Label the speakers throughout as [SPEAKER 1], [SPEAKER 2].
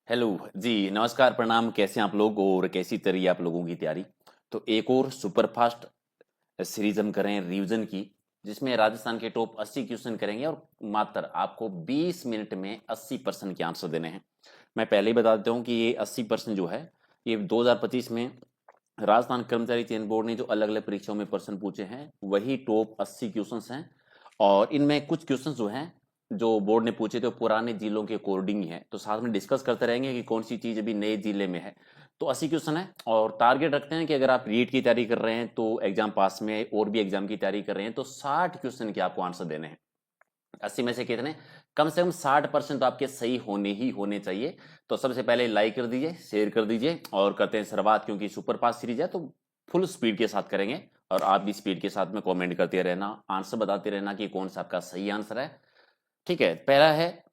[SPEAKER 1] Hello जी, नमस्कार, प्रणाम। कैसे हैं आप लोग और कैसी चल रही है आप लोगों की तैयारी? तो एक और सुपर फास्ट सीरीज हम कर रहे हैं रिवीजन की, जिसमें राजस्थान के टॉप 80 क्वेश्चन करेंगे और मात्र आपको 20 मिनट में 80% के आंसर देने हैं। मैं पहले ही बता देता हूँ कि ये 80% जो है, ये 2025 में राजस्थान कर्मचारी चयन बोर्ड ने जो अलग अलग परीक्षाओं में प्रश्न पूछे हैं वही टॉप 80 क्वेश्चंस हैं। और इनमें कुछ क्वेश्चंस जो हैं जो बोर्ड ने पूछे थे वो पुराने जिलों के अकॉर्डिंग ही है, तो साथ में डिस्कस करते रहेंगे कि कौन सी चीज अभी नए जिले में है। तो 80 क्वेश्चन है और टारगेट रखते हैं कि अगर आप रीट की तैयारी कर रहे हैं तो एग्जाम पास में, और भी एग्जाम की तैयारी कर रहे हैं तो 60 क्वेश्चन के आपको आंसर देने हैं। 80 में से कितने? कम से कम 60% तो आपके सही होने ही होने चाहिए। तो सबसे पहले लाइक कर दीजिए, शेयर कर दीजिए और करते हैं शुरुआत, क्योंकि सुपर फास्ट सीरीज है तो फुल स्पीड के साथ करेंगे। और आप भी स्पीड के साथ में कमेंट करते रहना, आंसर बताते रहना कि कौन सा आपका सही आंसर है। ठीक है, पहला है,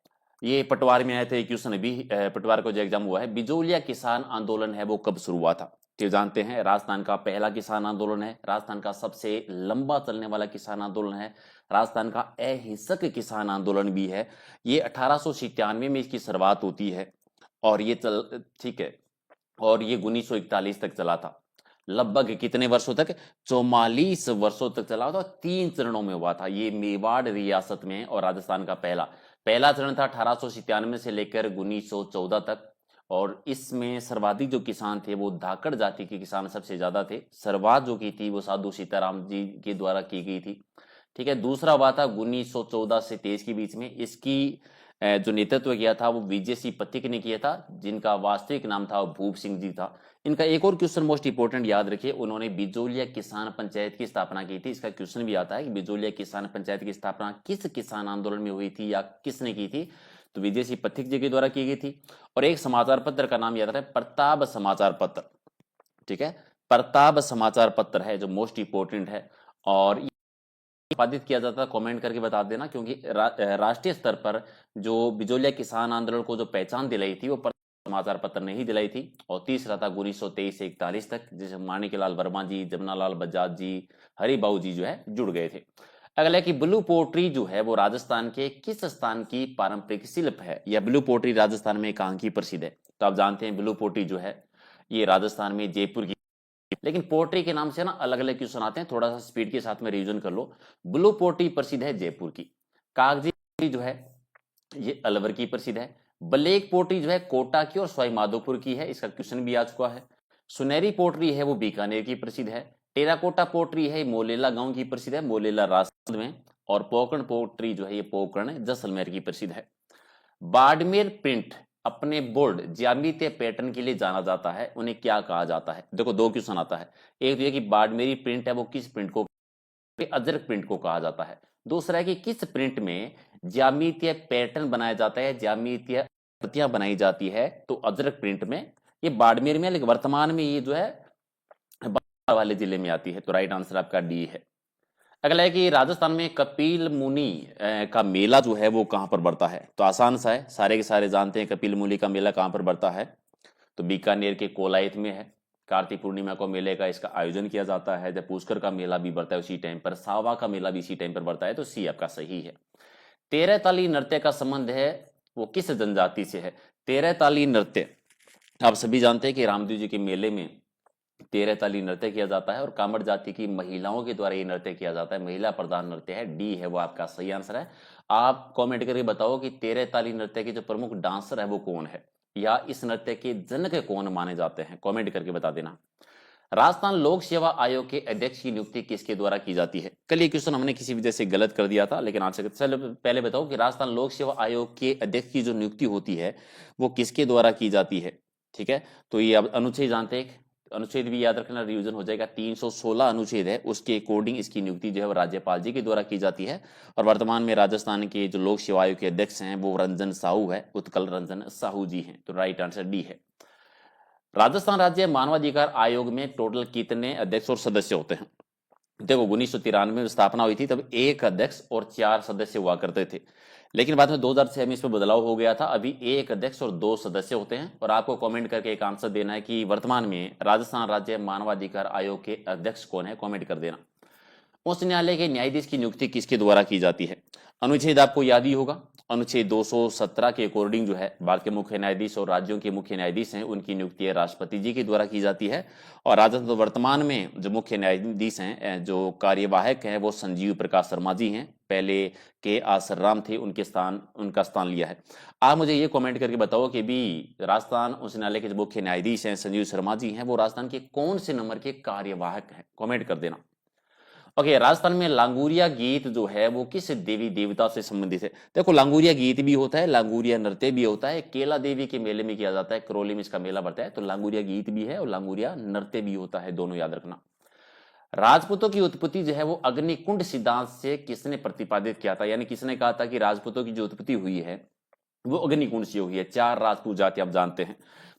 [SPEAKER 1] ये पटवार में आए थे क्वेश्चन अभी, पटवार को जो एग्जाम हुआ है, बिजोलिया किसान आंदोलन है वो कब शुरू हुआ था? तो जानते हैं राजस्थान का पहला किसान आंदोलन है, राजस्थान का सबसे लंबा चलने वाला किसान आंदोलन है, राजस्थान का अहिंसक किसान आंदोलन भी है। ये 1897 में इसकी शुरुआत होती है और ये चल ठीक है, और ये 1941 तक चला था। लगभग कितने वर्षों तक? 44 वर्षों तक चला था। 3 चरणों में हुआ था ये, मेवाड़ रियासत में। और राजस्थान का पहला पहला चरण था 1897 से लेकर 1914 तक। और इसमें सर्वाधिक जो किसान थे वो धाकड़ जाति के किसान सबसे ज्यादा थे। शुरुआत जो की थी वो साधु सीताराम जी के द्वारा की गई थी। ठीक है, दूसरा हुआ था 1914 से 23 के बीच में। इसकी जो नेतृत्व किया था वो विजय सिंह पथिक ने किया था, जिनका वास्तविक नाम था भूप सिंह जी था। इनका एक और क्वेश्चन मोस्ट इंपोर्टेंट याद रखिए, उन्होंने बिजोलिया किसान पंचायत की स्थापना की थी। इसका क्वेश्चन भी आता है कि बिजोलिया किसान पंचायत की स्थापना किस किसान आंदोलन में हुई थी या किसने की थी? तो विजय सिंह पथिक जी के द्वारा की गई थी। और एक समाचार पत्र का नाम याद रहे, प्रताप समाचार पत्र। ठीक है, प्रताप समाचार पत्र है जो मोस्ट इंपोर्टेंट है। और संपादित किया जाता है, कमेंट करके बता देना, क्योंकि राष्ट्रीय स्तर पर जो बिजोलिया किसान आंदोलन को जो पहचान दिलाई थी वो समाचार पत्र ने ही दिलाई थी। और तीसरा था 1923 से 41 तक, जिसे माणिकलाल वर्मा जी, जमनालाल बजाज जी, हरिबाऊ जी जो है जुड़ गए थे। अगला है कि ब्लू पोट्री जो है वो राजस्थान के किस स्थान की पारंपरिक शिल्प है? या ब्लू पोट्री राजस्थान में कहाँ की प्रसिद्ध है? तो आप जानते हैं ब्लू पोट्री जो है ये राजस्थान में जयपुर की। लेकिन पोट्री के नाम से ना अलग अलग क्वेश्चन आते हैं, थोड़ा सा स्पीड के साथ में रिवीजन कर लो। ब्लू पोट्री प्रसिद्ध है जयपुर की। कागजी पोट्री जो है ये अलवर की प्रसिद्ध है। ब्लैक पोट्री जो है कोटा की और सवाई माधोपुर की है, इसका क्वेश्चन भी आ चुका है। सुनहरी पोट्री है वो बीकानेर की प्रसिद्ध है। टेराकोटा पोट्री है मोलेला गांव की प्रसिद्ध है, मोलेला राजस्थान में। और पोकरण पोट्री जो है ये पोकरण जैसलमेर की प्रसिद्ध है। बाड़मेर प्रिंट अपने बोल्ड ज्यामितीय पैटर्न के लिए जाना जाता है, उन्हें क्या कहा जाता है? देखो दो क्वेश्चन आता है, एक तो ये कि बाड़मेरी प्रिंट है वो किस प्रिंट को, अजरक प्रिंट को कहा जाता है। दूसरा है कि किस प्रिंट में ज्यामितीय पैटर्न बनाया जाता है, ज्यामितीय आकृतियां बनाई जाती है, तो अजरक प्रिंट में। ये बाड़मेर में, लेकिन वर्तमान में ये जो है बांसवाड़ा वाले जिले में आती है। तो राइट आंसर आपका डी है। अगला है कि राजस्थान में कपिल मुनि का मेला जो है वो कहां पर बढ़ता है? तो आसान सा है, सारे के सारे जानते हैं कपिल मुनि का मेला कहां पर बढ़ता है। तो बीकानेर के कोलायत में है। कार्तिक पूर्णिमा को मेले का इसका आयोजन किया जाता है। जब पुष्कर का मेला भी बढ़ता है उसी टाइम पर, सावा का मेला भी इसी टाइम पर बढ़ता है। तो सी आपका सही है। तेरह ताली नृत्य का संबंध है वो किस जनजाति से है? तेरह ताली नृत्य आप सभी जानते हैं कि रामदेव जी के मेले में तेरह ताली नृत्य किया जाता है और कामड़ जाति की महिलाओं के द्वारा ये नृत्य किया जाता है, महिला प्रधान नृत्य है। डी है वो आपका सही आंसर है। आप कमेंट करके बताओ कि तेरह ताली नृत्य के जो प्रमुख डांसर है वो कौन है, या इस नृत्य के जनक कौन माने जाते हैं, कमेंट करके बता देना। राजस्थान लोक सेवा आयोग के अध्यक्ष की नियुक्ति किसके द्वारा की जाती है? कल ये क्वेश्चन हमने किसी वजह से गलत कर दिया था, लेकिन आज चलो पहले बताओ कि राजस्थान लोक सेवा आयोग के अध्यक्ष की जो नियुक्ति होती है वो किसके द्वारा की जाती है? ठीक है, तो ये अब अनुच्छेद जानते हैं, अनुच्छेद भी याद रखना, रिवीजन हो जाएगा। 316 अनुच्छेद है, उसके अकॉर्डिंग इसकी नियुक्ति जो है वो राज्यपाल जी के द्वारा की जाती है। और वर्तमान में राजस्थान के जो लोक सेवा आयोग के अध्यक्ष हैं वो रंजन साहू है, उत्कल रंजन साहू जी हैं। तो राइट आंसर डी है। राजस्थान राज्य मानवाधिकार आयोग में टोटल कितने अध्यक्ष और सदस्य होते हैं? देखो 1993 में स्थापना हुई थी, तब एक अध्यक्ष और 4 सदस्य हुआ करते थे। लेकिन बाद में 2006 में इसमें बदलाव हो गया था, अभी एक अध्यक्ष और 2 सदस्य होते हैं। और आपको कमेंट करके एक आंसर देना है कि वर्तमान में राजस्थान राज्य मानवाधिकार आयोग के अध्यक्ष कौन है, कमेंट कर देना। उच्च न्यायालय के न्यायाधीश की नियुक्ति किसके द्वारा की जाती है? अनुच्छेद आपको याद ही होगा, अनुच्छेद 217 के अकॉर्डिंग जो है भारत के मुख्य न्यायाधीश और राज्यों के मुख्य न्यायाधीश हैं उनकी नियुक्ति राष्ट्रपति जी के द्वारा की जाती है। और राजस्थान तो वर्तमान में जो मुख्य न्यायाधीश हैं, जो कार्यवाहक हैं, वो संजीव प्रकाश शर्मा जी हैं। पहले के आसराम थे, उनका स्थान लिया है। आप मुझे ये कमेंट करके बताओ कि भी राजस्थान उच्च न्यायालय के जो मुख्य न्यायाधीश हैं संजीव शर्मा जी हैं, वो राजस्थान के कौन से नंबर के कार्यवाहक हैं, कमेंट कर देना। ओके, राजस्थान में लांगुरिया गीत जो है वो किस देवी देवता से संबंधित है? देखो, लांगुरिया गीत भी होता है, लांगुरिया नृत्य भी होता है, केला देवी के मेले में किया जाता है, करौली में इसका मेला बढ़ता है। तो लांगुरिया गीत भी है और लांगुरिया नृत्य भी होता है, दोनों याद रखना। राजपूतों की उत्पत्ति जो है वो अग्निकुंड सिद्धांत से किसने प्रतिपादित किया था? यानी किसने कहा था कि राजपूतों की जो उत्पत्ति हुई है वो अग्निकुंड से हुई है। 4 राजपूत जाति आप जानते हैं।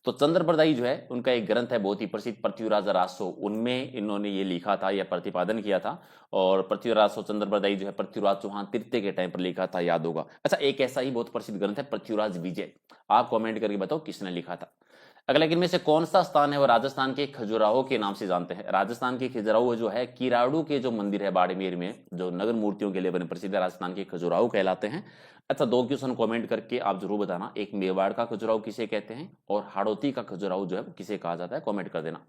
[SPEAKER 1] तो चंद्रप्रदायी जो है उनका एक ग्रंथ है बहुत ही प्रसिद्ध, पृथ्वीराज रासो, उनमें इन्होंने ये लिखा था या प्रतिपादन किया था। और पृथ्वीराज चंद्रप्रदायी जो है पृथ्वीराज चौहान तृतीय के टाइम पर लिखा था, याद होगा। अच्छा, एक ऐसा ही बहुत प्रसिद्ध ग्रंथ है पृथ्वीराज विजय, आप कमेंट करके बताओ किसने लिखा था। अगला, इनमें से कौन सा स्थान है वो राजस्थान के खजुराहो के नाम से जानते हैं? राजस्थान के खजुराहो जो है किराड़ू के जो मंदिर है बाड़मेर में, जो नगर मूर्तियों के लिए बने प्रसिद्ध है, राजस्थान के खजुराहो कहलाते हैं। अच्छा, 2 क्वेश्चन कमेंट करके आप जरूर बताना, एक मेवाड़ का खजुराहो किसे कहते हैं और हाड़ौती का खजुराहो जो है किसे कहा जाता है, कमेंट कर देना।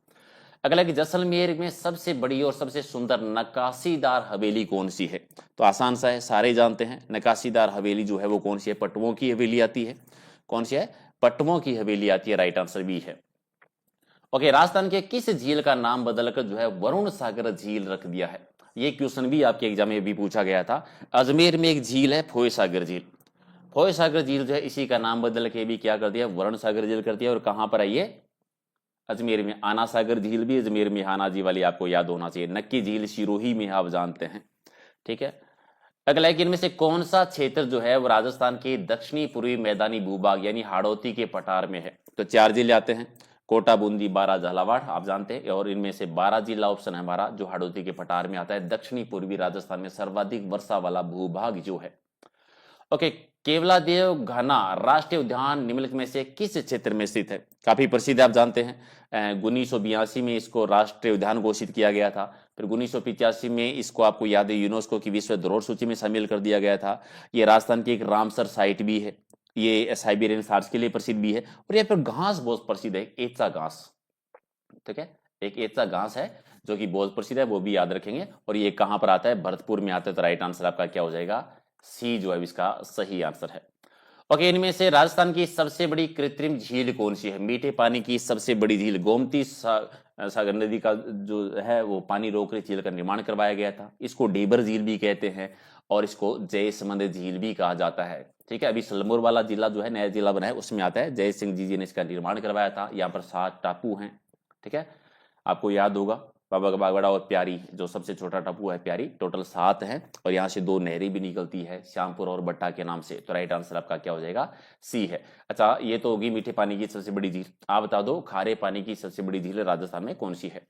[SPEAKER 1] अगला कि जैसलमेर में सबसे बड़ी और सबसे सुंदर नक्काशीदार हवेली कौन सी है? तो आसान सा है, सारे जानते हैं। नक्काशीदार हवेली जो है वो कौन सी है? पटवों की हवेली आती है। कौन सी है? पटवों की हवेली आती है, राइट आंसर भी है। ओके, राजस्थान के किस झील का नाम बदलकर जो है वरुण सागर झील रख दिया है? ये क्वेश्चन भी आपके एग्जाम में भी पूछा गया था। अजमेर में एक झील है फोय सागर झील, फोय सागर झील जो है इसी का नाम बदल के भी क्या कर दिया, वरुण सागर झील कर दिया। और कहां पर है ये? अजमेर में। आना सागर झील भी अजमेर में, आना जी वाली आपको याद होना चाहिए। नक्की झील सिरोही में आप जानते हैं, ठीक है। अगला है कि इनमें से कौन सा क्षेत्र जो है वो राजस्थान के दक्षिणी पूर्वी मैदानी भूभाग यानी हाड़ौती के पठार में है? तो 4 जिले आते हैं, कोटा, बूंदी, बारा, झालावाड़, आप जानते हैं। और इनमें से 12 जिला ऑप्शन है हमारा जो हाड़ौती के पठार में आता है। दक्षिणी पूर्वी राजस्थान में सर्वाधिक वर्षा वाला भूभाग जो है। ओके, केवलादेव घना राष्ट्रीय उद्यान निम्नलिखित में से किस क्षेत्र में स्थित है? काफी प्रसिद्ध आप जानते हैं। 1982 में इसको राष्ट्रीय उद्यान घोषित किया गया था। फिर 1985 में इसको आपको याद है यूनेस्को की विश्व धरोहर सूची में शामिल कर दिया गया था। ये राजस्थान की एक रामसर साइट भी है, ये साइबेरियन फॉरेस्ट के लिए प्रसिद्ध भी है। और यहाँ पर घास बहुत प्रसिद्ध है, एचा घास, ठीक है। एक एचा घास है जो कि बहुत प्रसिद्ध है, वो भी याद रखेंगे। और ये कहां पर आता है? भरतपुर में आता है। तो राइट आंसर आपका क्या हो जाएगा? सी जो है इसका सही आंसर है। ओके, इनमें से राजस्थान की सबसे बड़ी कृत्रिम झील कौन सी है? मीठे पानी की सबसे बड़ी झील गोमती सागर नदी का जो है वो पानी रोक रही झील का निर्माण करवाया गया था। इसको ढेबर झील भी कहते हैं और इसको जयसमंद झील भी कहा जाता है, ठीक है। अभी सलमोर वाला जिला जो है नया जिला बना है उसमें आता है। जय सिंह जी ने इसका निर्माण करवाया था। यहाँ पर 7 टापू हैं, ठीक है, आपको याद होगा। बाबा का बागवाड़ा और प्यारी जो सबसे छोटा टापू है प्यारी, टोटल 7 हैं। और यहाँ से 2 नहरें भी निकलती है, श्यामपुर और बट्टा के नाम से। तो राइट आंसर आपका क्या हो जाएगा? सी है। अच्छा, ये तो होगी मीठे पानी की सबसे बड़ी झील। आप बता दो खारे पानी की सबसे बड़ी झील राजस्थान में कौन सी है?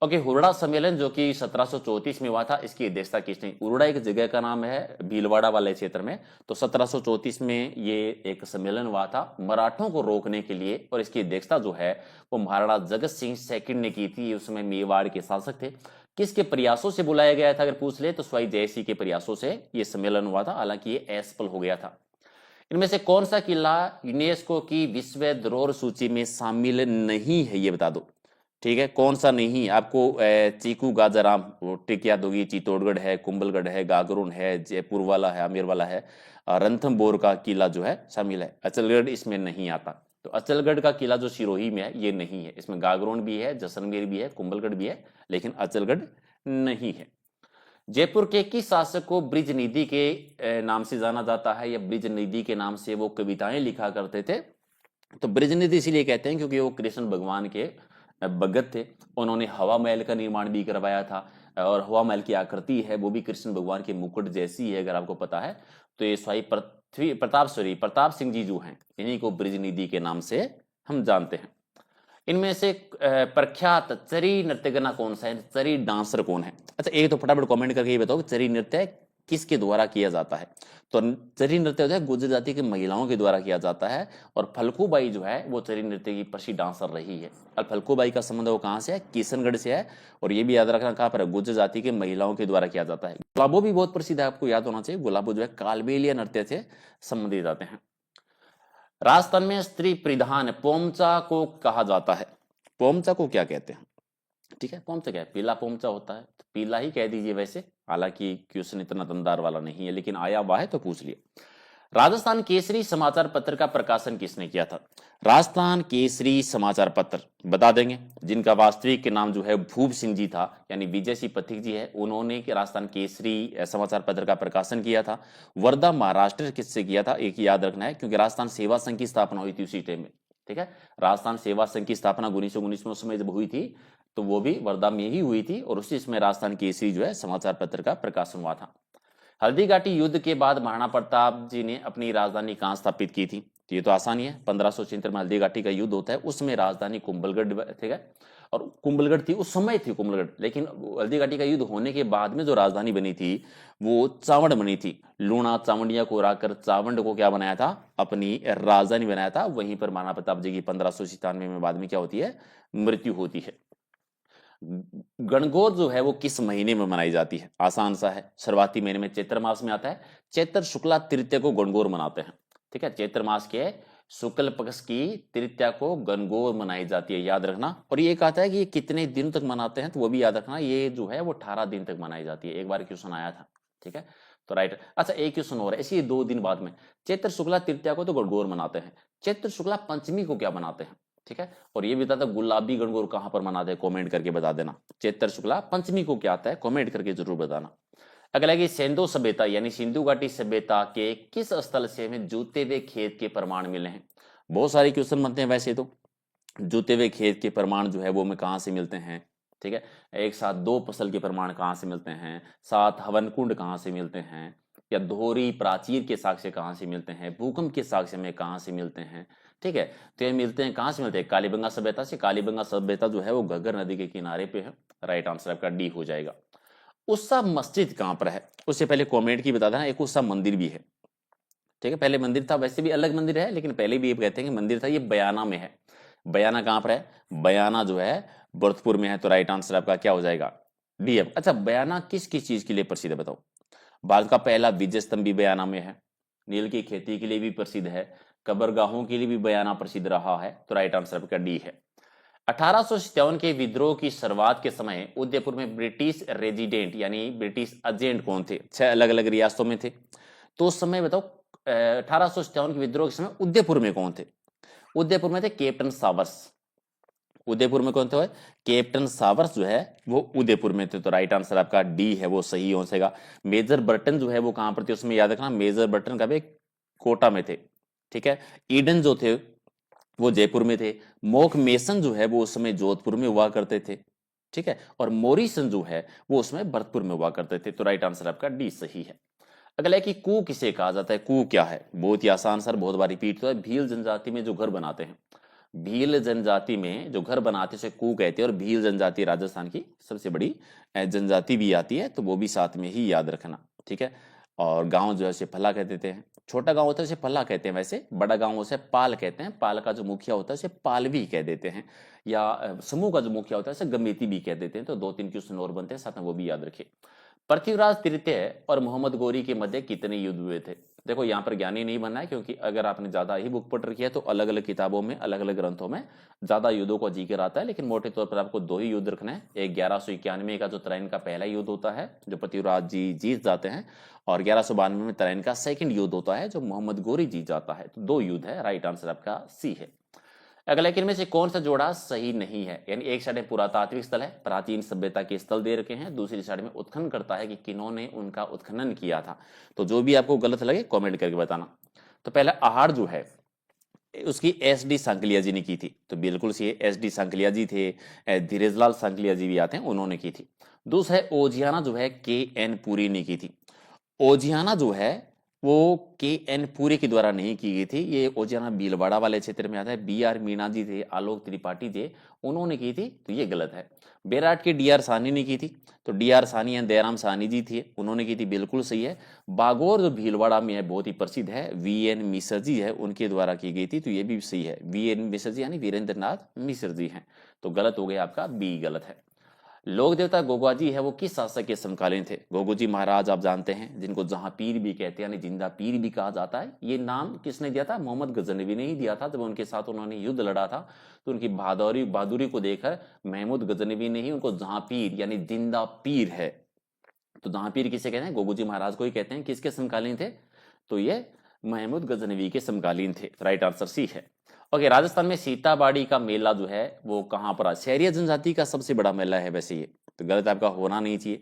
[SPEAKER 1] ओके, हुरडा सम्मेलन जो कि 1734 में हुआ था, इसकी अध्यक्षता किसने? हुरडा एक जगह का नाम है भीलवाड़ा वाले क्षेत्र में। तो 1734 में ये एक सम्मेलन हुआ था मराठों को रोकने के लिए। और इसकी अध्यक्षता जो है वो महाराणा जगत सिंह सेकंड ने की थी। उस समय मेवाड़ के शासक थे। किसके प्रयासों से बुलाया गया था अगर पूछ ले तो स्वाई जयसिंह के प्रयासों से ये सम्मेलन हुआ था। हालांकि ये असफल हो गया था। इनमें से कौन सा किला यूनेस्को की विश्व धरोहर सूची में शामिल नहीं है? ये बता दो, ठीक है। कौन सा नहीं? आपको चीकू गाजाराम टिक याद होगी, चित्तौड़गढ़ है, कुंभलगढ़ है, गागरोन है, जयपुर वाला है, आमेर वाला है। रणथंभौर का किला जो है शामिल है। अचलगढ़ इसमें नहीं आता। तो अचलगढ़ का किला जो सिरोही में है ये नहीं है। इसमें गागरोन भी है, जैसलमेर भी है, कुंभलगढ़ भी है, लेकिन अचलगढ़ नहीं है। जयपुर के किस शासक को ब्रिज निधि के नाम से जाना जाता है या ब्रिज निधि के नाम से वो कविताएं लिखा करते थे? तो ब्रिज निधि इसलिए कहते हैं क्योंकि वो कृष्ण भगवान के भगत थे। उन्होंने हवा महल का निर्माण भी करवाया था। और हवा महल की आकृति है वो भी कृष्ण भगवान के मुकुट जैसी है, अगर आपको पता है तो। ये स्वाई प्रताप सिंह जी जो हैं इन्हीं को ब्रिज निधि के नाम से हम जानते हैं। इनमें से प्रख्यात चरी नृत्यगना कौन सा है? चरी डांसर कौन है? अच्छा, एक तो फटाफट कमेंट करके ये बताओ चरी नृत्य किसके द्वारा किया जाता है? तो चरी नृत्य जो है गुर्जर जाति की महिलाओं के द्वारा किया जाता है, और फल्गुबाई जो है वो चरी नृत्य की प्रसिद्ध डांसर रही है। और फल्गुबाई का संबंध वो कहाँ से है? किशनगढ़ से है। और ये भी याद रखना कहाँ पर है? गुर्जर जाति की महिलाओं के द्वारा किया जाता है। गुलाबो भी बहुत प्रसिद्ध है, आपको याद होना चाहिए। गुलाबो जो है कालबेलिया नृत्य से संबंधित आते हैं। राजस्थान में स्त्री परिधान पोमचा को कहा जाता है। पोमचा को क्या कहते हैं? ठीक है, पोमचा क्या है? पीला पोमचा होता है, तो पीला ही कह दीजिए। वैसे हालांकि क्वेश्चन इतना दमदार वाला नहीं है, लेकिन आया हुआ है तो पूछ लिया। राजस्थान केसरी समाचार पत्र का प्रकाशन किसने किया था? राजस्थान केसरी समाचार पत्र बता देंगे, जिनका वास्तविक नाम जो है भूप सिंह जी था, यानी विजय सिंह पथिक जी है, उन्होंने राजस्थान केसरी समाचार पत्र का प्रकाशन किया था। वर्धा महाराष्ट्र किससे किया था? एक याद रखना है, क्योंकि राजस्थान सेवा संघ की स्थापना हुई थी उसी टाइम में। ठीक है, राजस्थान सेवा संघ की स्थापना 1919 में उस समय जब हुई थी, तो वो भी वर्धा में ही हुई थी, और उसी समय राजस्थान केसरी जो है समाचार पत्र का प्रकाशन हुआ था। हल्दीघाटी युद्ध के बाद महाराणा प्रताप जी ने अपनी राजधानी कहां स्थापित की थी? तो ये तो आसान ही है, 1576 में हल्दीघाटी का युद्ध होता है, उसमें राजधानी कुंभलगढ़, ठीक है, और कुंभलगढ़ थी उस समय, थी कुंभलगढ़। लेकिन हल्दीघाटी का युद्ध होने के बाद में जो राजधानी बनी थी वो चावंड बनी थी। लूणा चावंडिया को हराकर चावंड को क्या बनाया था? अपनी राजधानी बनाया था। वहीं पर महाराणा प्रताप जी की 1597 में बाद में क्या होती है? मृत्यु होती है। गणगौर जो है वो किस महीने में मनाई जाती है? आसान सा है, शुरुआती महीने में चैत्र मास में आता है। चैत्र शुक्ला तृतीया को गणगौर मनाते हैं। ठीक है, चैत्र मास के शुक्ल पक्ष की तृतीया को गणगौर मनाई जाती है, याद रखना। और ये कहता है कि ये कितने दिन तक मनाते हैं, तो वो भी याद रखना। ये जो है वो 18 दिन तक मनाई जाती है। एक बार क्वेश्चन आया था। ठीक है, तो राइट। अच्छा, एक क्वेश्चन और है इसी 2 दिन बाद में। चैत्र शुक्ला तृतीया को तो गणगौर मनाते हैं, चैत्र शुक्ला पंचमी को क्या मनाते हैं? ठीक है, और ये भी बताता गुलाबी गणगौर कहां पर मनाते हैं, कमेंट करके बता देना। चैत्र शुक्ला पंचमी को क्या आता है, कमेंट करके जरूर बताना। अगला कि सेंधु सभ्यता यानी सिंधु घाटी सभ्यता के किस स्थल से हमें जूते हुए खेत के प्रमाण मिले हैं? बहुत सारे क्वेश्चन बनते हैं वैसे तो। जूते हुए खेत के प्रमाण जो है वो हमें कहां से मिलते हैं? ठीक है, एक साथ 2 फसल के प्रमाण कहां से मिलते हैं? 7 हवन कुंड कहां से मिलते हैं? या धोरी प्राचीर के साक्ष्य कहां से मिलते हैं? भूकंप के साक्ष्य में कहां से मिलते हैं? ठीक है, तो ये मिलते हैं कहां से? मिलते हैं कालीबंगा सभ्यता से। कालीबंगा सभ्यता जो है वो घग्गर नदी के किनारे पे है। राइट आंसर आपका डी हो जाएगा। उस्सा मस्जिद कहां पर है? उससे पहले कमेंट की बता देना। एक उस्सा मंदिर भी है। ठीक है, पहले मंदिर था, वैसे भी अलग मंदिर है, लेकिन पहले भी ये कहते हैं कि मंदिर था। ये बयाना में है। बयाना कहां पर है? बयाना जो है भरतपुर में है। तो राइट आंसर आपका क्या हो जाएगा? डी है। अच्छा, बयाना किस किस चीज के लिए प्रसिद्ध है बताओ? भारत का पहला विजय स्तंभ भी बयाना में है। नील की खेती के लिए भी प्रसिद्ध है। कबरगाहों के लिए भी बयाना प्रसिद्ध रहा है। तो राइट आंसर आपका डी है। 1857 के विद्रोह की शुरुआत के समय उदयपुर में ब्रिटिश रेजिडेंट यानी ब्रिटिश एजेंट कौन थे? 6 अलग अलग रियासतों में थे। तो उस समय बताओ 1857 के विद्रोह के समय उदयपुर में कौन थे? उदयपुर में थे कैप्टन सावर्स। उदयपुर में कौन थे? कैप्टन सावर्स जो है वो उदयपुर में थे। तो राइट आंसर आपका डी है, वो सही हो जाएगा। मेजर बर्टन जो है वो कहां पर थे? उसमें याद रखना, मेजर बर्टन का भी कोटा में थे। ठीक है, ईडन जो थे वो जयपुर में थे। मोक मेसन जो है वो उस समय जोधपुर में हुआ करते थे। ठीक है, और मोरिसन जो है वो उसमें भरतपुर में हुआ करते थे। तो राइट आंसर आपका डी सही है। अगला है कि कू किसे कहा जाता है? कू क्या है? बहुत ही आसान सर, बहुत बार रिपीट होता है। भील जनजाति में जो घर बनाते हैं, भील जनजाति में जो घर बनाते हैं उसे कू कहते हैं। और भील जनजाति राजस्थान की सबसे बड़ी जनजाति भी आती है, तो वो भी साथ में ही याद रखना। ठीक है, और गांव जो है उसे फला कह देते हैं। छोटा गांव होता है उसे फला कहते हैं। वैसे बड़ा गांव उसे पाल कहते हैं। पाल का जो मुखिया होता है उसे पालवी कह देते हैं। या समूह का जो मुखिया होता है उसे गमेती भी कह देते हैं। तो 2-3 क्वेश्चन और बनते हैं साथ में, वो भी याद रखिए। पृथ्वीराज तृतीय और मोहम्मद गौरी के मध्य कितने युद्ध हुए थे? देखो यहाँ पर ज्ञानी नहीं बनना है, क्योंकि अगर आपने ज्यादा ही बुक पढ़ रखी है तो अलग अलग किताबों में अलग अलग ग्रंथों में ज्यादा युद्धों का जिक्र आता है, लेकिन मोटे तौर पर आपको 2 ही युद्ध रखना है। एक 1191 का जो तराइन का पहला युद्ध होता है जो पृथ्वीराज जी जीत जाते हैं, और 1192 में तराइन का सेकंड युद्ध होता है जो मोहम्मद गौरी जीत जाता है। तो 2 युद्ध है। राइट आंसर आपका सी है। अगला इनमें से कौन सा जोड़ा सही नहीं है? यानी एक साइड में पुरातात्विक स्थल है, प्राचीन सभ्यता के स्थल दे रखे हैं, दूसरी साइड में उत्खनन करता है कि किन्होंने उनका उत्खनन किया था। तो जो भी आपको गलत लगे कमेंट करके बताना। तो पहला आहार जो है उसकी एस.डी. सांकलिया जी ने की थी। तो बिल्कुल सही, एस.डी. सांकलिया जी थे। धीरेजलाल सांकलिया जी भी आते हैं, उन्होंने की थी। दूसरा है ओजियाना जो है के.एन. पुरी ने की थी। ओजियाना जो है वो के एन पूरे के द्वारा नहीं की गई थी, ये ओजियाना भीलवाड़ा वाले क्षेत्र में आता है। बी आर मीणा जी थे, आलोक त्रिपाठी थे, उन्होंने की थी, तो ये गलत है। बेराट की डी आर साहनी ने की थी, तो डी आर साहनी या दयाराम साहनी जी थे, उन्होंने की थी, बिल्कुल सही है। बागोर जो भीलवाड़ा में है बहुत ही प्रसिद्ध है, वी एन मिश्र जी है, उनके द्वारा की गई थी, तो ये भी सही है। वी एन मिश्र जी यानी वीरेंद्र नाथ मिश्र जी हैं, तो गलत हो गया आपका, बी गलत है। लोक देवता गोगा जी है, वो किस शासक के समकालीन थे? गोगो जी महाराज आप जानते हैं, जिनको जहां पीर भी कहते हैं, यानी जिंदा पीर भी कहा जाता है। ये नाम किसने दिया था? मोहम्मद गजनवी ने ही दिया था। जब उनके साथ उन्होंने युद्ध लड़ा था, तो उनकी बहादुरी को देखकर महमूद गजनवी ने ही उनको जहां पीर यानी जिंदा पीर है, तो जहां पीर किसे कहते हैं? गोगो जी महाराज को ही कहते हैं। किसके समकालीन थे? तो ये महमूद गजनवी के समकालीन थे। राइट आंसर सी है। ओके, राजस्थान में सीताबाड़ी का मेला जो है वो कहाँ पर? शहरिया जनजाति का सबसे बड़ा मेला है वैसे ये, तो गलत आपका होना नहीं चाहिए।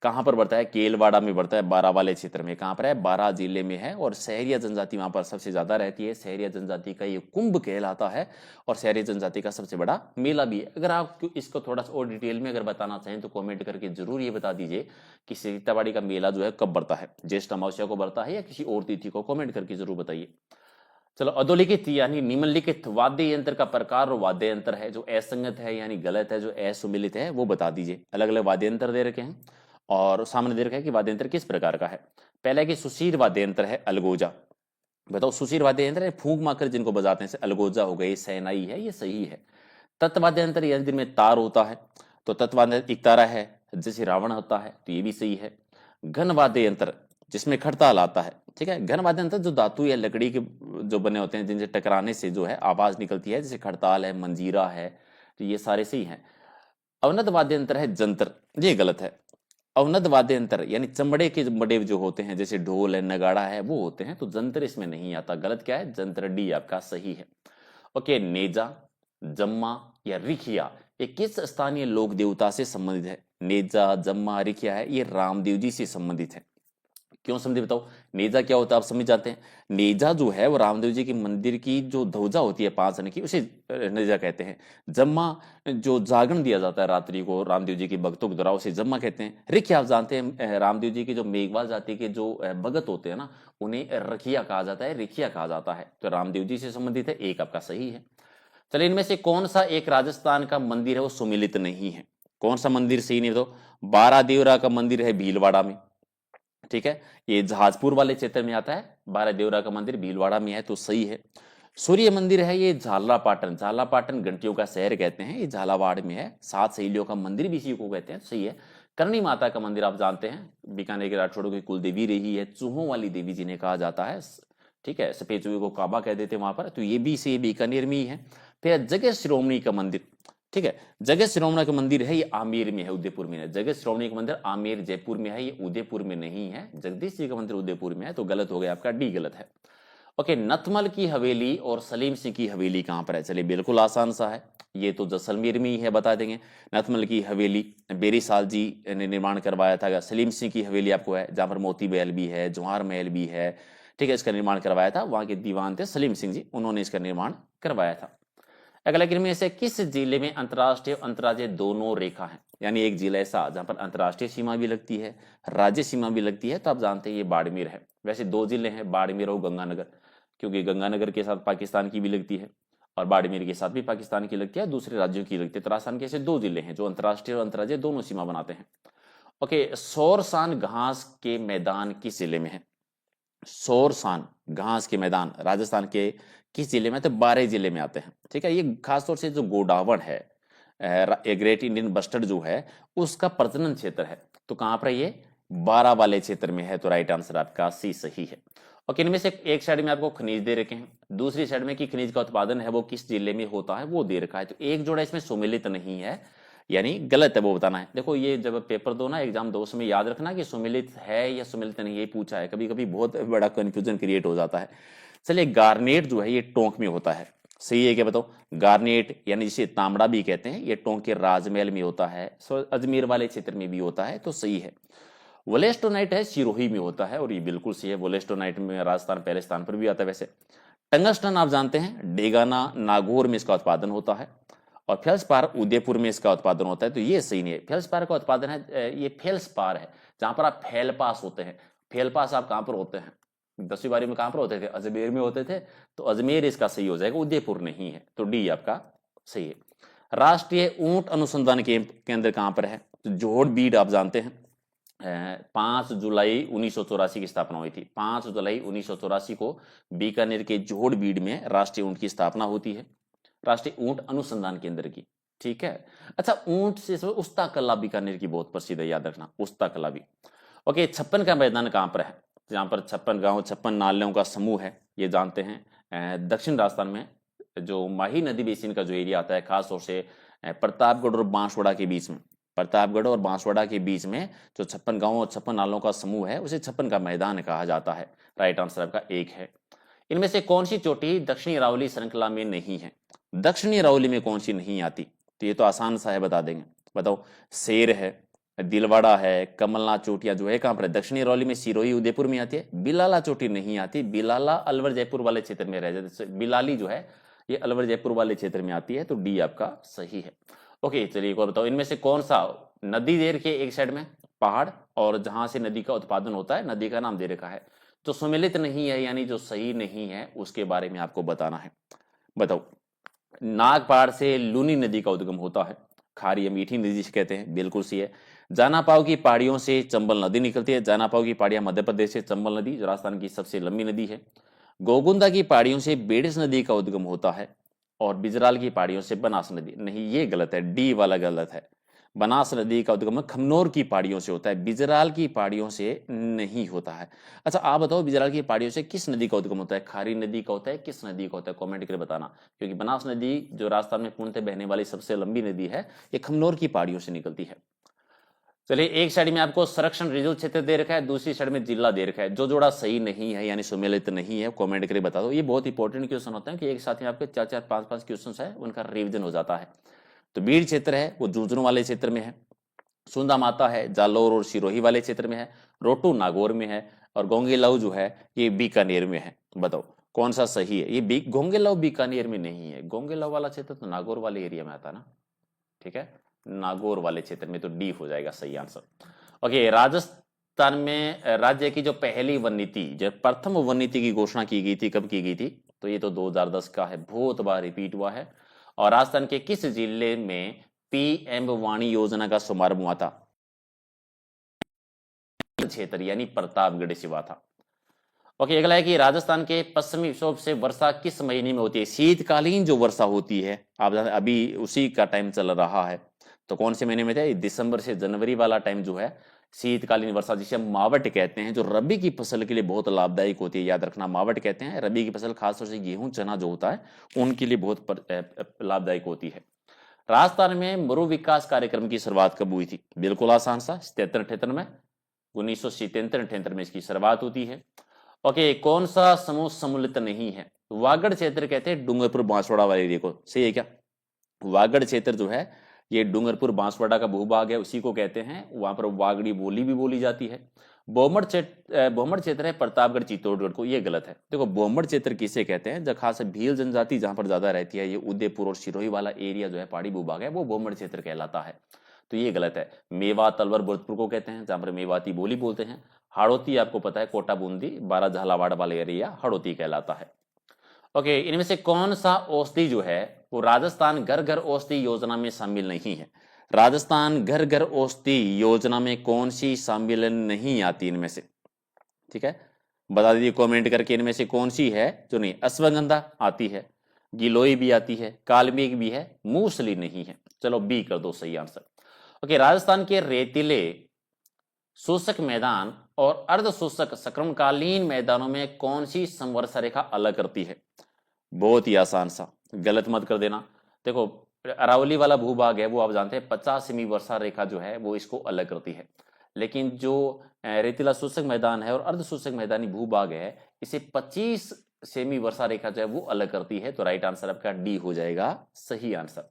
[SPEAKER 1] कहाँ पर बढ़ता है? केलवाड़ा में बढ़ता है, बारा वाले क्षेत्र में। कहाँ पर है? बारा जिले में है, और शहरिया जनजाति वहां पर सबसे ज्यादा रहती है। शहरिया जनजाति का ये कुंभ कहलाता है, और शहरी जनजाति का सबसे बड़ा मेला भी है। अगर आप इसको थोड़ा सा और डिटेल में अगर बताना चाहें तो कमेंट करके जरूर ये बता दीजिए कि सीताबाड़ी का मेला जो है कब बढ़ता है, ज्येष्ठ अमावस्या को बढ़ता है या किसी और तिथि को? कमेंट करके जरूर बताइए। चलो, अधोलिखित यानी निम्नलिखित वाद्य यंत्र का प्रकार और वाद्य यंत्र है जो असंगत है यानी गलत है, जो असुमिलित है, वो बता दीजिए। अलग अलग वाद्य यंत्र दे रखे हैं और सामने दे रखा है कि वाद्य यंत्र किस प्रकार का है। पहला है कि सुशीर वाद्य यंत्र है अलगोजा। बताओ, सुशीर वाद्य यंत्र है फूंक मारकर जिनको बजाते हैं, अलगोजा हो गई, सहनाई है, ये सही है। तत्वाद्य यंत्र यानी जिनमें तार होता है, तो तत्वाद्य एक तारा है, जैसे रावण होता है, तो ये भी सही है। घन वाद्य यंत्र जिसमें खड़ताल आता है, ठीक है। घन वाद्य यंत्र जो धातु या लकड़ी के जो बने होते हैं, जिनसे टकराने से जो है आवाज निकलती है, जैसे खड़ताल है, मंजीरा है, तो ये सारे सही हैं। अवनद वाद्य यंत्र है जंतर, ये गलत है। अवनद वाद्य यंत्र यानी चमड़े के बड़े जो होते हैं, जैसे ढोल है, नगाड़ा है, वो होते हैं, तो जंतर इसमें नहीं आता। गलत क्या है? जंतर, डी आपका सही है। ओके, नेजा, जम्मा या रिखिया ये किस स्थानीय लोक देवता से संबंधित है? नेजा, जम्मा, रिखिया है, ये रामदेव जी से संबंधित है। क्यों समझे बताओ? नेजा क्या होता है आप समझ जाते हैं। नेजा जो है वो रामदेव जी के मंदिर की जो ध्वजा होती है 5 रंग की, उसे नेजा कहते हैं। जम्मा जो जागरण दिया जाता है रात्रि को रामदेव जी के भक्तों के द्वारा, उसे जम्मा कहते हैं। रिखिया आप जानते हैं रामदेव जी के जो मेघवाल जाति के जो भगत होते हैं ना, उन्हें रखिया कहा जाता है, रिखिया कहा जाता है, तो रामदेव जी से संबंधित है। एक आपका सही है। चलिए, इनमें से कौन सा एक राजस्थान का मंदिर है वो सुमिलित नहीं है? कौन सा मंदिर सही नहीं? तो बारा देवरा का मंदिर है भीलवाड़ा में, ठीक है, ये जहाजपुर वाले क्षेत्र में आता है। बारा देवरा का मंदिर भीलवाड़ा में है, तो सही है। सूर्य मंदिर है ये झालापाटन, झालापाटन घंटियों का शहर कहते हैं, ये झालावाड़ में है। 7 सहेलियों का मंदिर भी इसी को कहते हैं, सही है। करणी माता का मंदिर आप जानते हैं, बीकानेर के राठौड़ों की कुल देवी रही है, चूहों वाली देवी जिन्हें कहा जाता है, ठीक है। सफेद चूहे को काबा कह देते हैं वहां पर, तो ये भी से बीकानेर में ही है। फिर जगह श्रोमणी का मंदिर, ठीक है, जगत श्रोमणी का मंदिर है, ये आमेर में है, उदयपुर में है। जगत श्रोमणी का मंदिर आमेर जयपुर में है, ये उदयपुर में नहीं है। जगदीश जी का मंदिर उदयपुर में है, तो गलत हो गया आपका, डी गलत है। ओके, नथमल की हवेली और सलीम सिंह की हवेली कहां पर है? चलिए, बिल्कुल आसान सा है, ये तो जैसलमेर में ही है, बता देंगे। नथमल की हवेली बेरी साल जी ने निर्माण करवाया था। सलीम सिंह की हवेली आपको है, जहां पर मोती महल भी है, जवाहर महल भी है, ठीक है, इसका निर्माण करवाया था, वहां के दीवान थे सलीम सिंह जी, उन्होंने इसका निर्माण करवाया था। अगला, इनमें से किस जिले में अंतर्राष्ट्रीय और अंतर्राज्यीय दोनों रेखा है? यानी एक जिला ऐसा जहां पर अंतर्राष्ट्रीय सीमा भी लगती है, राज्य सीमा भी लगती है, तो आप जानते हैं ये बाड़मेर है। वैसे 2 जिले हैं, बाड़मेर और गंगानगर, क्योंकि गंगानगर के साथ पाकिस्तान की भी लगती है और बाड़मेर के साथ भी पाकिस्तान की लगती है, दूसरे राज्यों की लगती है। तरासान के ऐसे 2 जिले हैं जो अंतर्राष्ट्रीय और अंतर्राज्यीय दोनों सीमा बनाते हैं। ओके, सौरसान घास के मैदान किस जिले में है? सौरसान घास के मैदान राजस्थान के किस जिले में? तो 12 जिले में आते हैं, ठीक है। ये खासतौर से जो गोडावण है, ग्रेट इंडियन बस्टर्ड जो है, उसका प्रजनन क्षेत्र है, तो कहां पर ये? 12 वाले क्षेत्र में है, तो राइट आंसर आपका सी सही है। और इनमें से एक साइड में आपको खनिज दे रखे हैं, दूसरी साइड में कि खनिज का उत्पादन है वो किस जिले में होता है वो दे रखा है, तो एक जोड़ा इसमें सुमिलित नहीं है, यानी गलत है, वो बताना है। देखो, ये जब पेपर दो ना, एग्जाम दो, उसमें याद रखना कि सुमिलित है या सुमिलित नहीं, ये पूछा है। कभी कभी बहुत बड़ा कंफ्यूजन क्रिएट हो जाता है। चलिए, गार्नेट जो है ये टोंक में होता है, सही है क्या बताओ? गार्नेट यानी जिसे तांबड़ा भी कहते हैं, ये टोंक के राजमहल में होता है, अजमेर वाले क्षेत्र में भी होता है, तो सही है। वोलेस्टोनाइट है सिरोही में होता है, और ये बिल्कुल सही है। वोलेस्टोनाइट में राजस्थान पहले स्थान पर भी आता है। वैसे टंगस्टन आप जानते हैं, डेगाना नागौर में इसका उत्पादन होता है, और फेल्सपार उदयपुर में इसका उत्पादन होता है, तो ये सही नहीं है। फेल्सपार का उत्पादन है, ये फेल्सपार है जहां पर आप फेल पास होते हैं। फेल पास आप कहां पर होते हैं? 10वीं बारी में कहां पर होते थे? अजमेर में होते थे, तो अजमेर इसका सही हो जाएगा, उदयपुर नहीं है, तो डी आपका सही है। राष्ट्रीय ऊंट अनुसंधान केंद्र कहां पर है? तो जोड़ बीड आप जानते हैं, 5 जुलाई 1984 की स्थापना हुई थी। 5 जुलाई 1984 को बीकानेर के जोड़ बीड में राष्ट्रीय ऊंट की स्थापना होती है, राष्ट्रीय ऊंट अनुसंधान केंद्र की। ठीक है। अच्छा, ऊंट से उस्ता कला बीकानेर की बहुत प्रसिद्ध है, याद रखना, उस्ता कला भी। ओके, 56 का मैदान कहां पर है? जहां पर 56 गांव 56 नालियों का समूह है, ये जानते हैं, दक्षिण राजस्थान में जो माही नदी बेसिन का जो एरिया आता है, खास तौर से प्रतापगढ़ और बांसवाड़ा के बीच में, प्रतापगढ़ और बांसवाड़ा के बीच में जो 56 गांव और 56 नालों का समूह है, उसे 56 का मैदान कहा जाता है। राइट आंसर आपका एक है। इनमें से कौन सी चोटी दक्षिणी अरावली श्रृंखला में नहीं है? दक्षिणी अरावली में कौन सी नहीं आती? तो ये तो आसान सा है, बता देंगे। बताओ, शेर है, दिलवाड़ा है, कमलनाथ चोटियां जो है कहां पर है? दक्षिणी अरावली में, सिरोही उदयपुर में आती है। बिलाला चोटी नहीं आती, बिलाला अलवर जयपुर वाले क्षेत्र में रह जाती, बिलाली जो है ये अलवर जयपुर वाले क्षेत्र में आती है, तो डी आपका सही है। ओके, चलिए एक और बताओ, इनमें से कौन सा नदी दे रखी है एक साइड में पहाड़, और जहां से नदी का उत्पादन होता है नदी का नाम दे रखा है, जो सुमेलित नहीं है यानी जो सही नहीं है, उसके बारे में आपको बताना है। बताओ, नागपाड़ से लूनी नदी का उद्गम होता है, खारी या मीठी नदी जिसे कहते हैं, बिल्कुल सही है। जानापाव की पहाड़ियों से चंबल नदी निकलती है, जानापाव की पहाड़ियां मध्य प्रदेश से, चंबल नदी जो राजस्थान की सबसे लंबी नदी है। गोगुंदा की पहाड़ियों से बेड़स नदी का उद्गम होता है, और बिजराल की पहाड़ियों से बनास नदी, नहीं ये गलत है, डी वाला गलत है। बनास नदी का उद्गम खमनोर की पहाड़ियों से होता है, बिजराल की पहाड़ियों से नहीं होता है। अच्छा, आप बताओ, बिजराल की पहाड़ियों से किस नदी का उद्गम होता है? खारी नदी का होता है, किस नदी का होता है? कमेंट करके बताना, क्योंकि बनास नदी जो राजस्थान में पूर्णतः बहने वाली सबसे लंबी नदी है, ये खमनोर की पहाड़ियों से निकलती है। चलिए, एक साइड में आपको संरक्षण रिजर्व क्षेत्र दे रखा है, दूसरी साइड में जिला दे रखा है, जो जोड़ा सही नहीं है यानी सुमेलित नहीं है, कमेंट करके बता दो। ये बहुत इंपॉर्टेंट क्वेश्चन होता है कि एक साथ में आपके 4-4, 5-5 क्वेश्चन है, उनका रिविजन हो जाता है। तो बीड़ क्षेत्र है वो झुंझुनू वाले क्षेत्र में है, सुंदा माता है जालोर और सिरोही वाले क्षेत्र में है, रोटू नागौर में है, और गोंगेलाऊ जो है ये बीकानेर में है। बताओ कौन सा सही है? ये गोंगेलाऊ बीकानेर में नहीं है, गोंगेलाऊ वाला क्षेत्र तो नागौर वाले एरिया में आता ना। ठीक है, नागौर वाले क्षेत्र में, तो डी हो जाएगा सही आंसर। ओके, राजस्थान में राज्य की जो पहली वन नीति, जो प्रथम वन नीति की घोषणा की गई थी, कब की गई थी? तो ये तो 2010 का है, बहुत बार रिपीट हुआ है। और राजस्थान के किस जिले में पीएम वाणी योजना का शुभारंभ हुआ था? क्षेत्र यानी प्रतापगढ़ से हुआ था। ओके, अगला है कि राजस्थान के पश्चिमी विक्षोभ से वर्षा किस महीने में होती है? शीतकालीन जो वर्षा होती है, आप अभी उसी का टाइम चल रहा है, तो कौन से महीने में थे? दिसंबर से जनवरी वाला टाइम जो है शीतकालीन वर्षा, जिसे हम मावट कहते हैं, जो रबी की फसल के लिए बहुत लाभदायक होती है। याद रखना, मावट कहते हैं रबी की फसल, खासतौर से गेहूं चना जो होता है उनके लिए बहुत लाभदायक होती है। राजस्थान में मरु विकास कार्यक्रम की शुरुआत कब हुई थी? बिल्कुल आसान सा, 77-78 में, 1977-78 में इसकी शुरुआत होती है। ओके, कौन सा समूह सम्मिलित नहीं है? वागड़ क्षेत्र कहते हैं डूंगरपुर बांसवाड़ा वाले एरिया को, सही है क्या? वागड़ क्षेत्र जो है ये डूंगरपुर बांसवाड़ा का भूभाग है, उसी को कहते हैं। वहां पर वागड़ी बोली भी बोली जाती है। बोमड़ क्षेत्र है प्रतापगढ़ चित्तौड़गढ़ को, ये गलत है। देखो, बोमड़ क्षेत्र किसे कहते हैं? जब खास भील जनजाति जहां पर ज्यादा रहती है, ये उदयपुर और सिरोही वाला एरिया जो है पहाड़ी भूभाग है, वो बोमड़ क्षेत्र कहलाता है, तो ये गलत है। मेवात अलवर भोजपुर को कहते हैं, जहां पर मेवाती बोली बोलते हैं। हाड़ौती आपको पता है, कोटा बूंदी बारह झालावाड़ वाला एरिया हाड़ौती कहलाता है। ओके, इनमें से कौन सा औषधि जो है वो राजस्थान घर घर औषधि योजना में शामिल नहीं है? राजस्थान घर घर औषधि योजना में कौन सी शामिल नहीं आती इनमें से? ठीक है, बता दीजिए कमेंट करके, इनमें से कौन सी है जो नहीं? अश्वगंधा आती है, गिलोय भी आती है, कालमेघ भी है, मूसली नहीं है। चलो बी कर दो सही आंसर। ओके, राजस्थान के रेतीले शोषक मैदान और अर्ध शोषक संक्रमणकालीन मैदानों में कौन सी समवर्षा रेखा अलग करती है? बहुत ही आसान सा, गलत मत कर देना। देखो, अरावली वाला भूभाग है वो आप जानते हैं 50 सेमी वर्षा रेखा जो है वो इसको अलग करती है, लेकिन जो रेतीला शोषक मैदान है और अर्ध शोषक मैदानी भूभाग है, इसे 25 सेमी वर्षा रेखा जो है वो अलग करती है, तो राइट आंसर आपका डी हो जाएगा सही आंसर।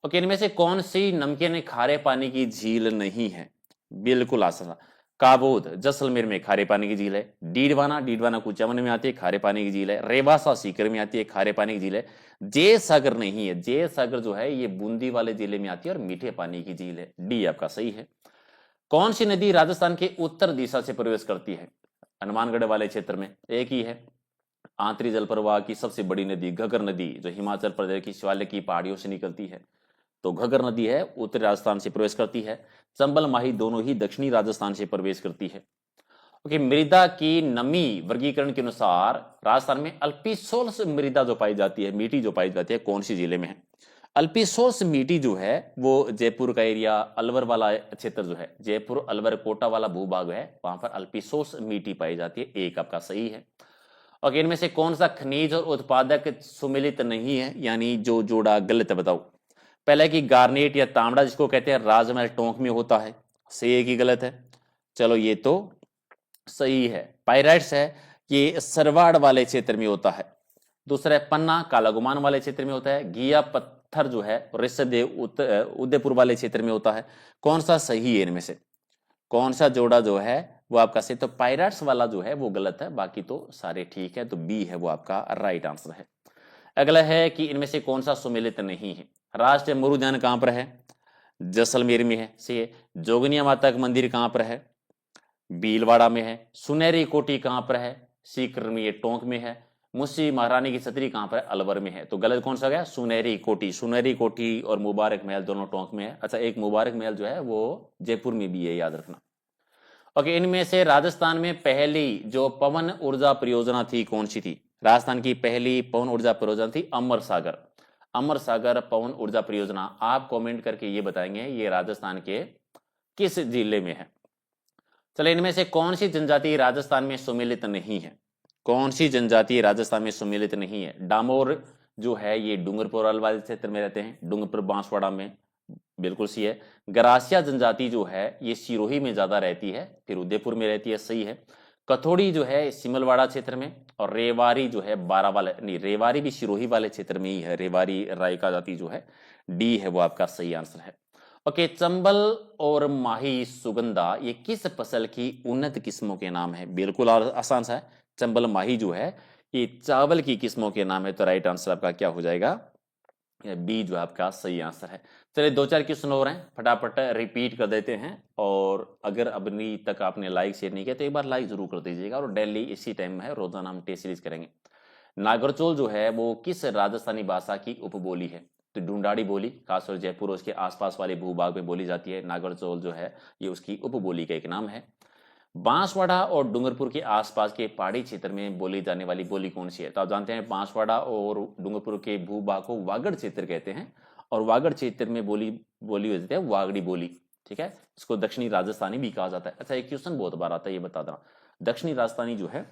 [SPEAKER 1] ओके, इनमें से कौन सी नमकीन खारे पानी की झील नहीं है? बिल्कुल आसान, काबोद जैसलमेर में खारे पानी की झील है, डीडवाना कुचामन में आती है, खारे पानी की झील है, रेवासा सीकर में आती है, खारे पानी की झील है। जय सागर नहीं है, जय सागर जो है ये बूंदी वाले जिले में आती है और मीठे पानी की झील है, डी आपका सही है। कौन सी नदी राजस्थान के उत्तर दिशा से प्रवेश करती है? हनुमानगढ़ वाले क्षेत्र में एक ही है। आंतरिक जल प्रवाह की सबसे बड़ी नदी घग्गर नदी जो हिमाचल प्रदेश की शिवालिक की पहाड़ियों से निकलती है, तो घग्गर नदी है उत्तरी राजस्थान से प्रवेश करती है। चंबल माही दोनों ही दक्षिणी राजस्थान से प्रवेश करती है। ओके, मृदा की नमी वर्गीकरण के अनुसार राजस्थान में अल्पीसोल्स मृदा जो पाई जाती है, मिट्टी जो पाई जाती है, कौन सी जिले में है? अल्पीसोल्स मिट्टी जो है वो जयपुर का एरिया, अलवर वाला क्षेत्र जो है, जयपुर अलवर कोटा वाला भूभाग है, वहां पर अल्पीसोल्स मिट्टी पाई जाती है। एक आपका सही है। और इनमें से कौन सा खनिज और उत्पादक सुमिलित नहीं है, यानी जो जोड़ा गलत है बताओ। पहले की गार्नेट या तांबड़ा जिसको कहते हैं राजमहल टोंक में होता है, सही है कि गलत है? चलो ये तो सही है। पायराइट्स है ये सरवाड़ वाले क्षेत्र में होता है। दूसरा है पन्ना कालागुमान वाले क्षेत्र में होता है। घिया पत्थर जो है ऋषदेव उदयपुर वाले क्षेत्र में होता है। कौन सा सही है इनमें से? कौन सा जोड़ा जो है वो आपका सही? तो पायराइट्स वाला जो है वो गलत है, बाकी तो सारे ठीक है, तो बी है वो आपका राइट आंसर है। अगला है कि इनमें से कौन सा सुमेलित नहीं है? राष्ट्रीय मरुद्यान कहां पर है? जैसलमेर में है, सही है। जोगनिया माता का मंदिर कहां पर है? भीलवाड़ा में है। सुनहरी कोठी कहां पर है? सीकर में, ये टोंक में है। मुंशी महारानी की छतरी कहां पर है? अलवर में है। तो गलत कौन सा गया? सुनहरी कोठी। सुनहरी कोठी और मुबारक महल दोनों टोंक में है। अच्छा, एक मुबारक महल जो है वो जयपुर में भी है, याद रखना। ओके, इनमें से राजस्थान में पहली जो पवन ऊर्जा परियोजना थी कौन सी थी? राजस्थान की पहली पवन ऊर्जा परियोजना थी अमर सागर। अमर सागर पवन ऊर्जा परियोजना, आप कमेंट करके ये बताएंगे ये राजस्थान के किस जिले में है। चलो, इनमें से कौन सी जनजाति राजस्थान में सुमेलित नहीं है? कौन सी जनजाति राजस्थान में सुमेलित नहीं है? डामोर जो है ये डूंगरपुर वाले क्षेत्र में रहते हैं, डूंगरपुर बांसवाड़ा में, बिल्कुल सही है। गरासिया जनजाति जो है ये सिरोही में ज्यादा रहती है, फिर उदयपुर में रहती है, सही है। कथोड़ी जो है सिमलवाड़ा क्षेत्र में, और रेवारी जो है बारावाला, नहीं रेवारी भी सिरोही वाले क्षेत्र में ही है, रेवारी रायका जाति जो है, डी है वो आपका सही आंसर है। ओके, चंबल और माही सुगंधा ये किस फसल की उन्नत किस्मों के नाम है? बिल्कुल आसान सा है। चंबल माही जो है ये चावल की किस्मों के नाम है, तो राइट आंसर आपका क्या हो जाएगा? बी जो आपका सही आंसर है। चलिए 2-4 क्वेश्चन हो रहे हैं, फटाफट रिपीट कर देते हैं। और अगर अभी तक आपने लाइक शेयर नहीं किया तो एक बार लाइक जरूर कर दीजिएगा। और डेली इसी टाइम है, रोजाना हम टेस्ट सीरीज करेंगे। नागरचोल जो है वो किस राजस्थानी भाषा की उपबोली है? तो ढूंढाड़ी बोली, खासतौर जयपुर और उसके आसपास वाले भूभाग में बोली जाती है। नागरचोल जो है ये उसकी उपबोली का एक नाम है। बांसवाड़ा और डूंगरपुर के आसपास के पहाड़ी क्षेत्र में बोली जाने वाली बोली कौन सी है? तो आप जानते हैं बांसवाड़ा और डूंगरपुर के भूभाग को वागड़ क्षेत्र कहते हैं, और वागड़ क्षेत्र में बोली जाती है वागड़ी बोली, ठीक है। इसको दक्षिणी राजस्थानी भी कहा जाता है। अच्छा, एक क्वेश्चन बहुत बार आता है, ये बता देना, दक्षिणी राजस्थानी जो है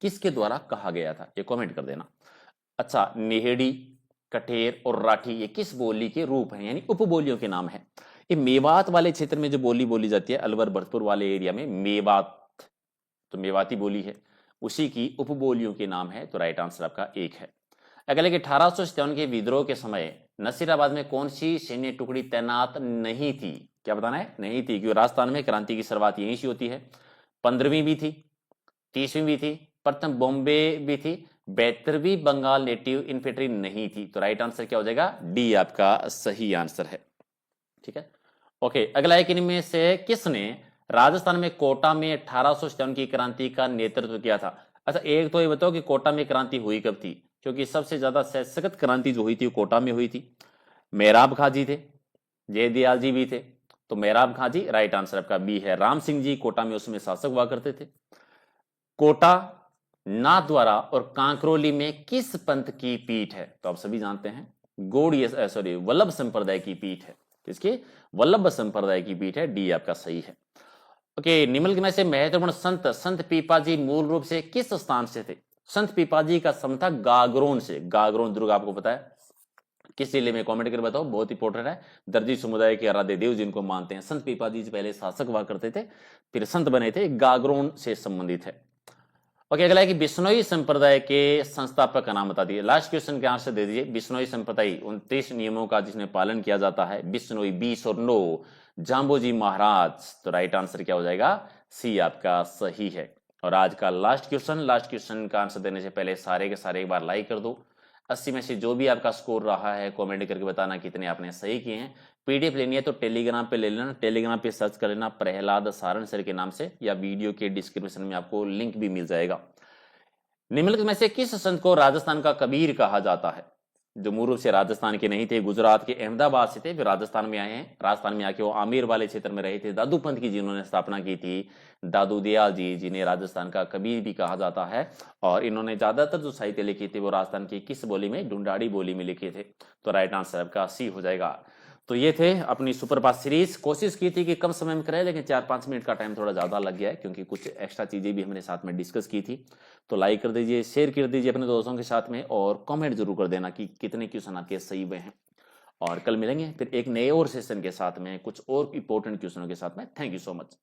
[SPEAKER 1] किसके द्वारा कहा गया था? ये कमेंट कर देना। अच्छा, नेहड़ी, कठेर और राठी ये किस बोली के रूप हैं, यानी उपबोलियों के नाम है? ये मेवात वाले क्षेत्र में जो बोली जाती है, अलवर भरतपुर वाले एरिया में मेवात, तो मेवाती बोली है, उसी की उपबोलियों के नाम है। तो राइट आंसर आपका एक है। अगले कि 1857 के विद्रोह के समय नसीराबाद में कौन सी सैन्य टुकड़ी तैनात नहीं थी? क्या बताना है? नहीं थी, क्योंकि राजस्थान में क्रांति की शुरुआत यहीं से होती है। 15वीं भी थी, 30वीं भी थी, प्रथम बॉम्बे भी थी, 72वीं बंगाल नेटिव इन्फेंट्री नहीं थी। तो राइट आंसर क्या हो जाएगा? डी आपका सही आंसर है, ठीक है। ओके, अगला एक, इनमें से किसने राजस्थान में कोटा में 1857 की क्रांति का नेतृत्व किया था? अच्छा, एक तो ये बताओ कि कोटा में क्रांति हुई कब थी, क्योंकि सबसे ज्यादा सशक्त क्रांति जो हुई थी वो कोटा में हुई थी। मेहराब खां जी थे, जयदयाल जी भी थे, तो मेहराब खां जी राइट आंसर आपका बी है। राम सिंह जी कोटा में उसमें शासक हुआ करते थे। कोटा, नाथद्वारा और कांकरोली में किस पंथ की पीठ है? तो आप सभी जानते हैं गौड़ीय, सॉरी वल्लभ संप्रदाय की पीठ है। किसकी? वल्लभ संप्रदाय की पीठ है, डी आपका सही है। ओके, निम्नलिखित में से महत्वपूर्ण संत पीपाजी मूल रूप से किस स्थान से थे? संत पीपाजी का सम था गागरोन से। गागरोन दुर्ग आपको पता है किस जिले में? कमेंट कर बताओ, बहुत इंपॉर्टेंट है। दर्जी समुदाय के आराध्य देव जिनको मानते हैं। संत पीपाजी पहले शासक हुआ करते थे, फिर संत बने थे, गागरोन से संबंधित है। ओके, अगला है कि बिश्नोई संप्रदाय के संस्थापक का नाम बता दिए। लास्ट क्वेश्चन के आंसर दे दीजिए। बिश्नोई संप्रदाय 29 नियमों का जिसने पालन किया जाता है, बिश्नोई 20 और 9 जाम्बोजी महाराज। तो राइट आंसर क्या हो जाएगा? सी आपका सही है। और आज का लास्ट क्वेश्चन का आंसर देने से पहले सारे के सारे एक बार लाइक कर दो। 80 में से जो भी आपका स्कोर रहा है कमेंट करके बताना कितने आपने सही किए हैं। पीडीएफ लेनी है तो टेलीग्राम पे ले लेना, टेलीग्राम पे सर्च कर लेना प्रहलाद सारण सर के नाम से, या वीडियो के डिस्क्रिप्शन में आपको लिंक भी मिल जाएगा। निम्नलिखित में से किस संत को राजस्थान का कबीर कहा जाता है? जो मूल रूप से राजस्थान के नहीं थे, गुजरात के अहमदाबाद से थे, फिर राजस्थान में आए हैं। राजस्थान में आके वो आमेर वाले क्षेत्र में रहे थे। दादू पंथ की जिन्होंने स्थापना की थी, दादू दयाल जी, जिन्हें राजस्थान का कबीर भी कहा जाता है। और इन्होंने ज्यादातर जो साहित्य लिखे थे वो राजस्थान की किस बोली में? ढूंढाड़ी बोली में लिखे थे। तो राइट आंसर आपका सी हो जाएगा। तो ये थे अपनी सुपरफास्ट सीरीज। कोशिश की थी कि कम समय में करें, लेकिन 4-5 मिनट का टाइम थोड़ा ज्यादा लग गया है, क्योंकि कुछ एक्स्ट्रा चीजें भी हमने साथ में डिस्कस की थी। तो लाइक कर दीजिए, शेयर कर दीजिए अपने दोस्तों के साथ में, और कमेंट जरूर कर देना कि कितने क्वेश्चन आपके सही हुए हैं। और कल मिलेंगे फिर एक नए और सेशन के साथ में, कुछ और इंपॉर्टेंट क्वेश्चनों के साथ में। Thank you so much.